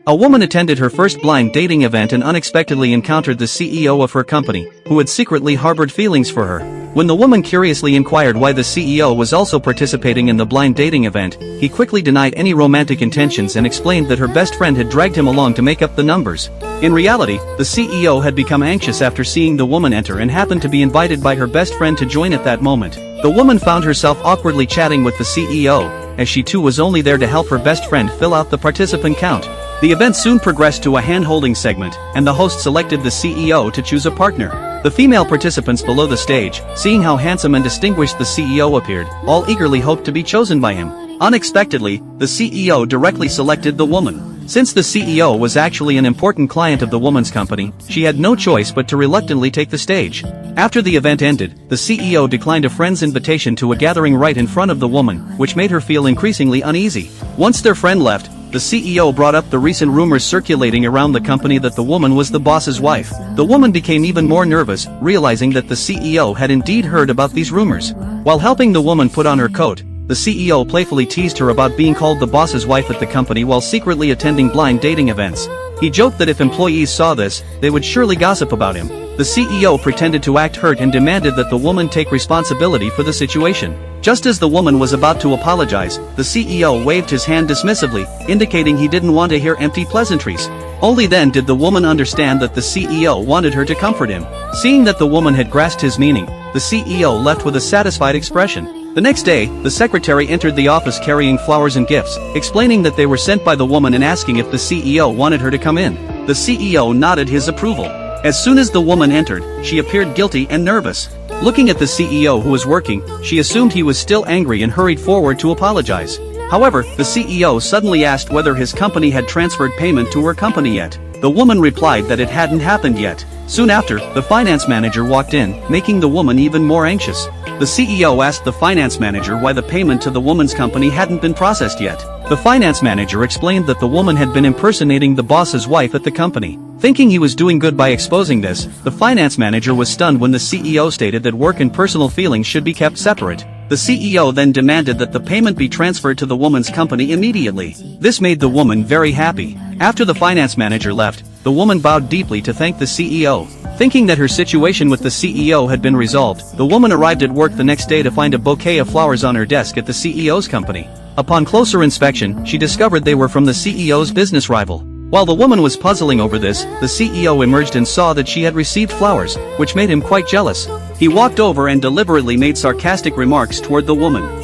A woman attended her first blind dating event and unexpectedly encountered the CEO of her company, who had secretly harbored feelings for her. When the woman curiously inquired why the CEO was also participating in the blind dating event, he quickly denied any romantic intentions and explained that her best friend had dragged him along to make up the numbers. In reality, the CEO had become anxious after seeing the woman enter and happened to be invited by her best friend to join at that moment. The woman found herself awkwardly chatting with the CEO, as she too was only there to help her best friend fill out the participant count. The event soon progressed to a hand-holding segment, and the host selected the CEO to choose a partner. The female participants below the stage, seeing how handsome and distinguished the CEO appeared, all eagerly hoped to be chosen by him. Unexpectedly, the CEO directly selected the woman. Since the CEO was actually an important client of the woman's company, she had no choice but to reluctantly take the stage. After the event ended, the CEO declined a friend's invitation to a gathering right in front of the woman, which made her feel increasingly uneasy. Once their friend left, the CEO brought up the recent rumors circulating around the company that the woman was the boss's wife. The woman became even more nervous, realizing that the CEO had indeed heard about these rumors. While helping the woman put on her coat, the CEO playfully teased her about being called the boss's wife at the company while secretly attending blind dating events. He joked that if employees saw this, they would surely gossip about him. The CEO pretended to act hurt and demanded that the woman take responsibility for the situation. Just as the woman was about to apologize, the CEO waved his hand dismissively, indicating he didn't want to hear empty pleasantries. Only then did the woman understand that the CEO wanted her to comfort him. Seeing that the woman had grasped his meaning, the CEO left with a satisfied expression. The next day, the secretary entered the office carrying flowers and gifts, explaining that they were sent by the woman and asking if the CEO wanted her to come in. The CEO nodded his approval. As soon as the woman entered, she appeared guilty and nervous. Looking at the CEO who was working, she assumed he was still angry and hurried forward to apologize. However, the CEO suddenly asked whether his company had transferred payment to her company yet. The woman replied that it hadn't happened yet. Soon after, the finance manager walked in, making the woman even more anxious. The CEO asked the finance manager why the payment to the woman's company hadn't been processed yet. The finance manager explained that the woman had been impersonating the boss's wife at the company. Thinking he was doing good by exposing this, the finance manager was stunned when the CEO stated that work and personal feelings should be kept separate. The CEO then demanded that the payment be transferred to the woman's company immediately. This made the woman very happy. After the finance manager left, the woman bowed deeply to thank the CEO. Thinking that her situation with the CEO had been resolved, the woman arrived at work the next day to find a bouquet of flowers on her desk at the CEO's company. Upon closer inspection, she discovered they were from the CEO's business rival. While the woman was puzzling over this, the CEO emerged and saw that she had received flowers, which made him quite jealous. He walked over and deliberately made sarcastic remarks toward the woman.